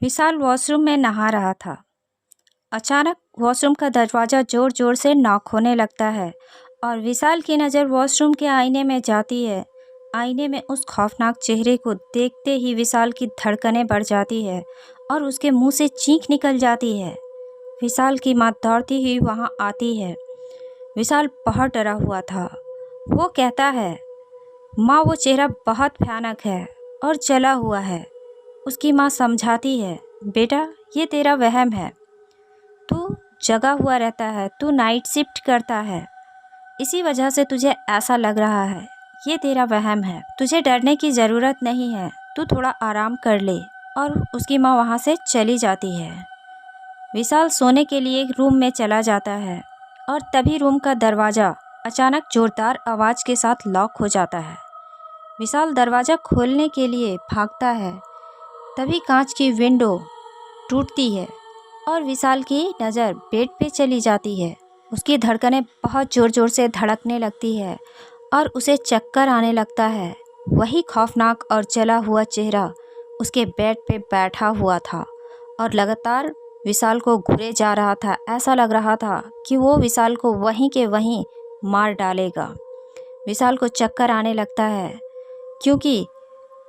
विशाल washroom में नहा रहा था। अचानक वॉशरूम का दरवाज़ा ज़ोर ज़ोर से नॉक होने लगता है और विशाल की नज़र वॉशरूम के आईने में जाती है। आईने में उस खौफनाक चेहरे को देखते ही विशाल की धड़कनें बढ़ जाती है और उसके मुंह से चीख निकल जाती है। विशाल की माँ दौड़ती हुई वहाँ आती है। विशाल बहुत डरा हुआ था। वो कहता है, माँ वो चेहरा बहुत भयानक है और जला हुआ है। उसकी माँ समझाती है, बेटा ये तेरा वहम है, तू जगा हुआ रहता है, तू नाइट शिफ्ट करता है, इसी वजह से तुझे ऐसा लग रहा है। ये तेरा वहम है, तुझे डरने की ज़रूरत नहीं है, तू थोड़ा आराम कर ले। और उसकी माँ वहाँ से चली जाती है। विशाल सोने के लिए रूम में चला जाता है और तभी रूम का दरवाज़ा अचानक ज़ोरदार आवाज़ के साथ लॉक हो जाता है। विशाल दरवाज़ा खोलने के लिए भागता है, तभी कांच की विंडो टूटती है और विशाल की नज़र बेड पे चली जाती है। उसकी धड़कनें बहुत ज़ोर ज़ोर से धड़कने लगती है और उसे चक्कर आने लगता है। वही खौफनाक और जला हुआ चेहरा उसके बेड पे बैठा हुआ था और लगातार विशाल को घूरे जा रहा था। ऐसा लग रहा था कि वो विशाल को वहीं के वहीं मार डालेगा। विशाल को चक्कर आने लगता है क्योंकि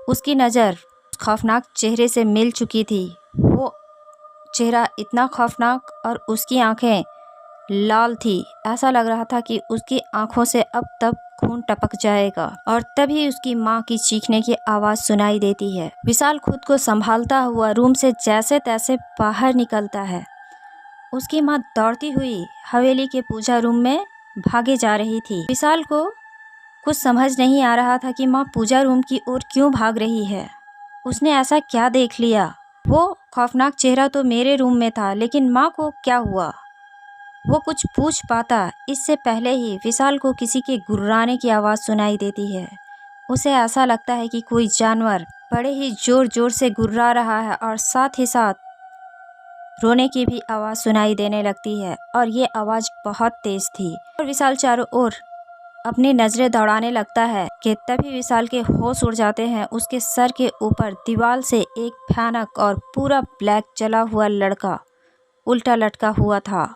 उसकी नज़र खौफनाक चेहरे से मिल चुकी थी। वो चेहरा इतना खौफनाक और उसकी आंखें लाल थी। ऐसा लग रहा था कि उसकी आंखों से अब तक खून टपक जाएगा। और तभी उसकी माँ की चीखने की आवाज़ सुनाई देती है। विशाल खुद को संभालता हुआ रूम से जैसे तैसे बाहर निकलता है। उसकी माँ दौड़ती हुई हवेली के पूजा रूम में भागे जा रही थी। विशाल को कुछ समझ नहीं आ रहा था कि माँ पूजा रूम की ओर क्यों भाग रही है। उसने ऐसा क्या देख लिया? वो खौफनाक चेहरा तो मेरे रूम में था, लेकिन माँ को क्या हुआ? वो कुछ पूछ पाता इससे पहले ही विशाल को किसी के गुर्राने की आवाज़ सुनाई देती है। उसे ऐसा लगता है कि कोई जानवर बड़े ही ज़ोर ज़ोर से गुर्रा रहा है और साथ ही साथ रोने की भी आवाज़ सुनाई देने लगती है और ये आवाज़ बहुत तेज़ थी। और विशाल चारों ओर अपनी नज़रें दौड़ाने लगता है कि तभी विशाल के होश उड़ जाते हैं। उसके सर के ऊपर दीवार से एक भयानक और पूरा ब्लैक जला हुआ लड़का उल्टा लटका हुआ था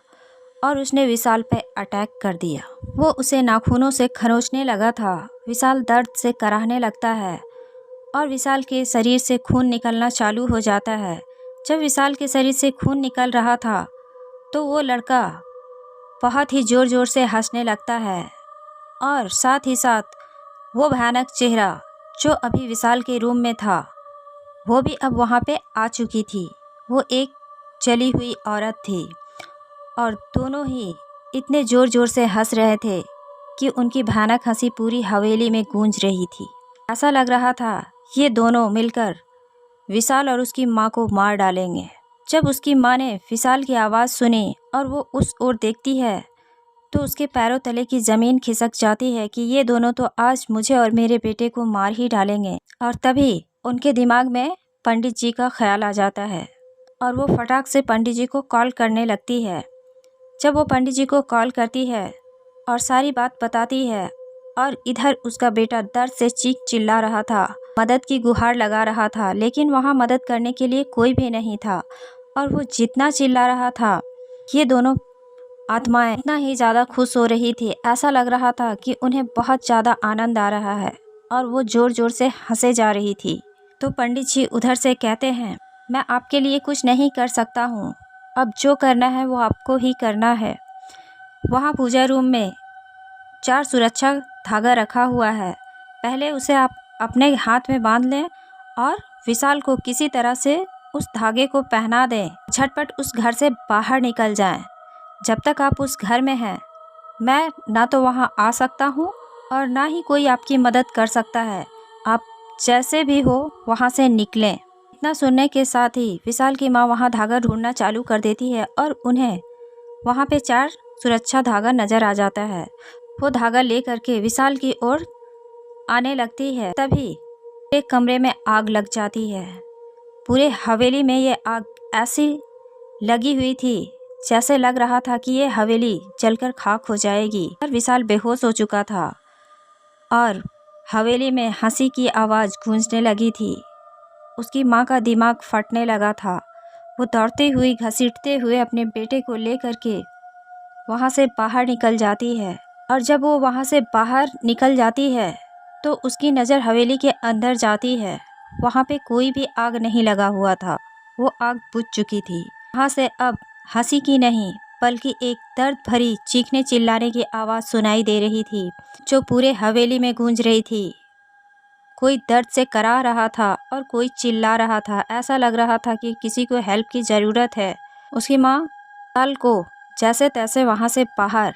और उसने विशाल पे अटैक कर दिया। वो उसे नाखूनों से खरोंचने लगा था। विशाल दर्द से कराहने लगता है और विशाल के शरीर से खून निकलना चालू हो जाता है। जब विशाल के शरीर से खून निकल रहा था तो वो लड़का बहुत ही ज़ोर ज़ोर से हंसने लगता है और साथ ही साथ वो भयानक चेहरा जो अभी विशाल के रूम में था वो भी अब वहाँ पे आ चुकी थी। वो एक जली हुई औरत थी और दोनों ही इतने ज़ोर ज़ोर से हंस रहे थे कि उनकी भयानक हंसी पूरी हवेली में गूंज रही थी। ऐसा लग रहा था ये दोनों मिलकर विशाल और उसकी माँ को मार डालेंगे। जब उसकी माँ ने विशाल की आवाज़ सुनी और वो उस ओर देखती है तो उसके पैरों तले की ज़मीन खिसक जाती है कि ये दोनों तो आज मुझे और मेरे बेटे को मार ही डालेंगे। और तभी उनके दिमाग में पंडित जी का ख्याल आ जाता है और वो फटाक से पंडित जी को कॉल करने लगती है। जब वो पंडित जी को कॉल करती है और सारी बात बताती है और इधर उसका बेटा दर्द से चीख चिल्ला रहा था, मदद की गुहार लगा रहा था, लेकिन वहाँ मदद करने के लिए कोई भी नहीं था। और वो जितना चिल्ला रहा था ये दोनों आत्माएं इतना ही ज़्यादा खुश हो रही थी। ऐसा लग रहा था कि उन्हें बहुत ज़्यादा आनंद आ रहा है और वो ज़ोर ज़ोर से हंसे जा रही थी। तो पंडित जी उधर से कहते हैं, मैं आपके लिए कुछ नहीं कर सकता हूँ, अब जो करना है वो आपको ही करना है। वहाँ पूजा रूम में 4 सुरक्षा धागा रखा हुआ है, पहले उसे आप अपने हाथ में बांध लें और विशाल को किसी तरह से उस धागे को पहना दें। झटपट उस घर से बाहर निकल जाएं। जब तक आप उस घर में हैं मैं ना तो वहाँ आ सकता हूँ और ना ही कोई आपकी मदद कर सकता है। आप जैसे भी हो वहाँ से निकलें। इतना सुनने के साथ ही विशाल की माँ वहाँ धागा ढूंढना चालू कर देती है और उन्हें वहाँ पे 4 सुरक्षा धागा नज़र आ जाता है। वो धागा ले करके विशाल की ओर आने लगती है। तभी एक कमरे में आग लग जाती है। पूरे हवेली में ये आग ऐसी लगी हुई थी जैसे लग रहा था कि ये हवेली जलकर खाक हो जाएगी। और विशाल बेहोश हो चुका था और हवेली में हंसी की आवाज़ गूंजने लगी थी। उसकी माँ का दिमाग फटने लगा था। वो दौड़ती हुई घसीटते हुए अपने बेटे को लेकर के वहाँ से बाहर निकल जाती है। और जब वो वहाँ से बाहर निकल जाती है तो उसकी नज़र हवेली के अंदर जाती है। वहाँ पे कोई भी आग नहीं लगा हुआ था, वो आग बुझ चुकी थी। वहाँ से अब हंसी की नहीं बल्कि एक दर्द भरी चीखने चिल्लाने की आवाज़ सुनाई दे रही थी, जो पूरे हवेली में गूंज रही थी। कोई दर्द से करा रहा था और कोई चिल्ला रहा था। ऐसा लग रहा था कि किसी को हेल्प की ज़रूरत है। उसकी माँ विशाल को जैसे तैसे वहाँ से बाहर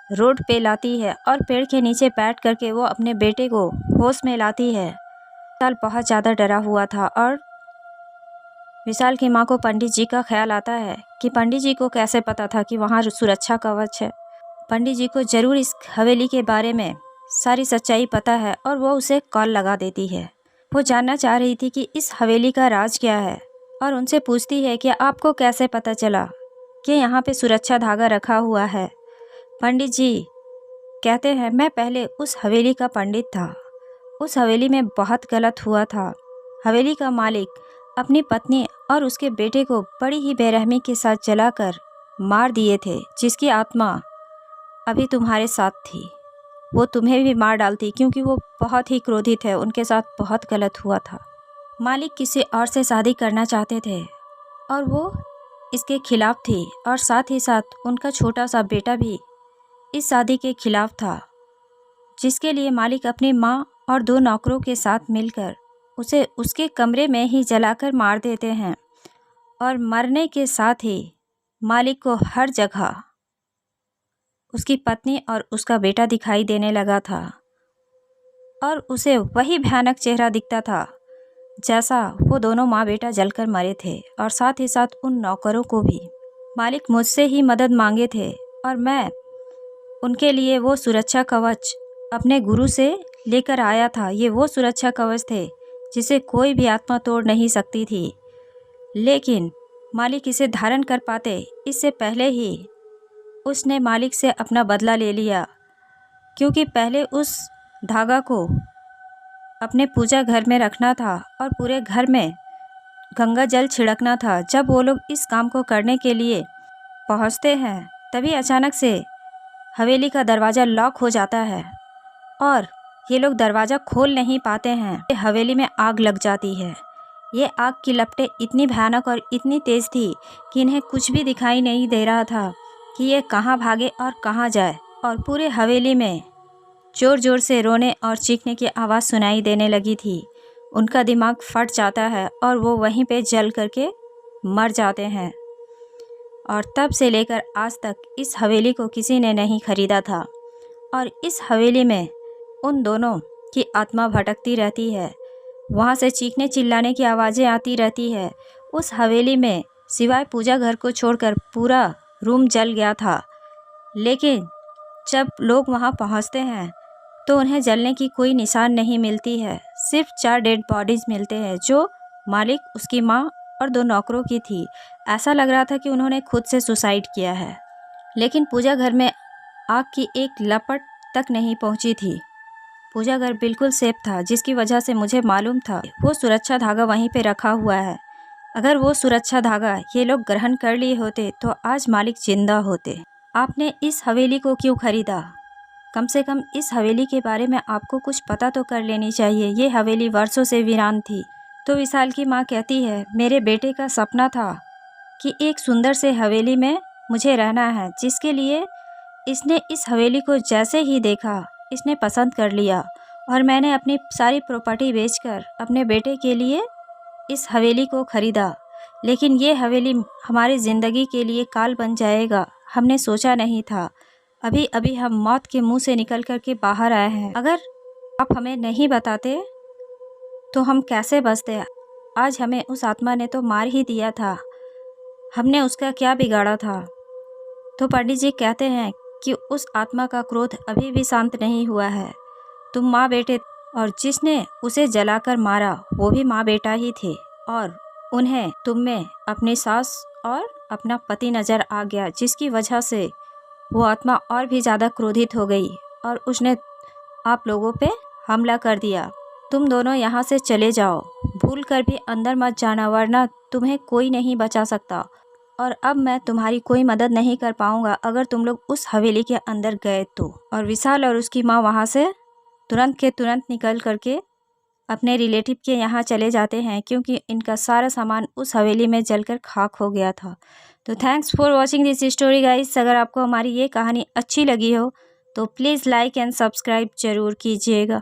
रोड पे लाती है और पेड़ के नीचे बैठ करके वो अपने बेटे को होश में लाती है। विशाल बहुत ज़्यादा डरा हुआ था और विशाल की माँ को पंडित जी का ख्याल आता है कि पंडित जी को कैसे पता था कि वहाँ सुरक्षा कवच है। पंडित जी को ज़रूर इस हवेली के बारे में सारी सच्चाई पता है और वो उसे कॉल लगा देती है। वो जानना चाह रही थी कि इस हवेली का राज क्या है और उनसे पूछती है कि आपको कैसे पता चला कि यहाँ पे सुरक्षा धागा रखा हुआ है। पंडित जी कहते हैं, मैं पहले उस हवेली का पंडित था। उस हवेली में बहुत गलत हुआ था। हवेली का मालिक अपनी पत्नी और उसके बेटे को बड़ी ही बेरहमी के साथ जलाकर मार दिए थे, जिसकी आत्मा अभी तुम्हारे साथ थी। वो तुम्हें भी मार डालती क्योंकि वो बहुत ही क्रोधित है, उनके साथ बहुत गलत हुआ था। मालिक किसी और से शादी करना चाहते थे और वो इसके खिलाफ थी और साथ ही साथ उनका छोटा सा बेटा भी इस शादी के खिलाफ था, जिसके लिए मालिक अपनी माँ और 2 नौकरों के साथ मिलकर उसे उसके कमरे में ही जलाकर मार देते हैं। और मरने के साथ ही मालिक को हर जगह उसकी पत्नी और उसका बेटा दिखाई देने लगा था और उसे वही भयानक चेहरा दिखता था जैसा वो दोनों माँ बेटा जलकर मरे थे। और साथ ही साथ उन नौकरों को भी मालिक मुझसे ही मदद मांगे थे और मैं उनके लिए वो सुरक्षा कवच अपने गुरु से लेकर आया था। ये वो सुरक्षा कवच थे जिसे कोई भी आत्मा तोड़ नहीं सकती थी, लेकिन मालिक इसे धारण कर पाते इससे पहले ही उसने मालिक से अपना बदला ले लिया, क्योंकि पहले उस धागा को अपने पूजा घर में रखना था और पूरे घर में गंगा जल छिड़कना था। जब वो लोग इस काम को करने के लिए पहुंचते हैं तभी अचानक से हवेली का दरवाज़ा लॉक हो जाता है और ये लोग दरवाज़ा खोल नहीं पाते हैं। हवेली में आग लग जाती है। ये आग की लपटें इतनी भयानक और इतनी तेज़ थी कि इन्हें कुछ भी दिखाई नहीं दे रहा था कि ये कहाँ भागे और कहाँ जाए। और पूरे हवेली में ज़ोर ज़ोर से रोने और चीखने की आवाज़ सुनाई देने लगी थी। उनका दिमाग फट जाता है और वो वहीं पे जल करके मर जाते हैं। और तब से लेकर आज तक इस हवेली को किसी ने नहीं खरीदा था और इस हवेली में उन दोनों की आत्मा भटकती रहती है। वहाँ से चीखने चिल्लाने की आवाज़ें आती रहती है। उस हवेली में सिवाय पूजा घर को छोड़कर पूरा रूम जल गया था, लेकिन जब लोग वहाँ पहुँचते हैं तो उन्हें जलने की कोई निशान नहीं मिलती है। सिर्फ 4 डेड बॉडीज़ मिलते हैं जो मालिक, उसकी माँ और 2 नौकरों की थी। ऐसा लग रहा था कि उन्होंने खुद से सुसाइड किया है। लेकिन पूजा घर में आग की एक लपट तक नहीं पहुँची थी। पूजा घर बिल्कुल सेफ था, जिसकी वजह से मुझे मालूम था वो सुरक्षा धागा वहीं पे रखा हुआ है। अगर वो सुरक्षा धागा ये लोग ग्रहण कर लिए होते तो आज मालिक जिंदा होते। आपने इस हवेली को क्यों खरीदा? कम से कम इस हवेली के बारे में आपको कुछ पता तो कर लेनी चाहिए। ये हवेली वर्षों से वीरान थी। तो विशाल की माँ कहती है, मेरे बेटे का सपना था कि एक सुंदर से हवेली में मुझे रहना है, जिसके लिए इसने इस हवेली को जैसे ही देखा इसने पसंद कर लिया और मैंने अपनी सारी प्रॉपर्टी बेचकर अपने बेटे के लिए इस हवेली को ख़रीदा। लेकिन ये हवेली हमारी ज़िंदगी के लिए काल बन जाएगा, हमने सोचा नहीं था। अभी अभी हम मौत के मुंह से निकल कर के बाहर आए हैं। अगर आप हमें नहीं बताते तो हम कैसे बचते? आज हमें उस आत्मा ने तो मार ही दिया था, हमने उसका क्या बिगाड़ा था? तो पंडित जी कहते हैं कि उस आत्मा का क्रोध अभी भी शांत नहीं हुआ है। तुम माँ बेटे और जिसने उसे जलाकर मारा वो भी माँ बेटा ही थे और उन्हें तुम में अपनी सास और अपना पति नज़र आ गया, जिसकी वजह से वो आत्मा और भी ज़्यादा क्रोधित हो गई और उसने आप लोगों पे हमला कर दिया। तुम दोनों यहाँ से चले जाओ, भूल कर भी अंदर मत जाना, वरना तुम्हें कोई नहीं बचा सकता। और अब मैं तुम्हारी कोई मदद नहीं कर पाऊँगा अगर तुम लोग उस हवेली के अंदर गए तो। और विशाल और उसकी माँ वहाँ से तुरंत के तुरंत निकल करके अपने रिलेटिव के यहाँ चले जाते हैं, क्योंकि इनका सारा सामान उस हवेली में जलकर खाक हो गया था। तो thanks for watching this story guys. अगर आपको हमारी ये कहानी अच्छी लगी हो तो प्लीज़ लाइक एंड सब्सक्राइब ज़रूर कीजिएगा।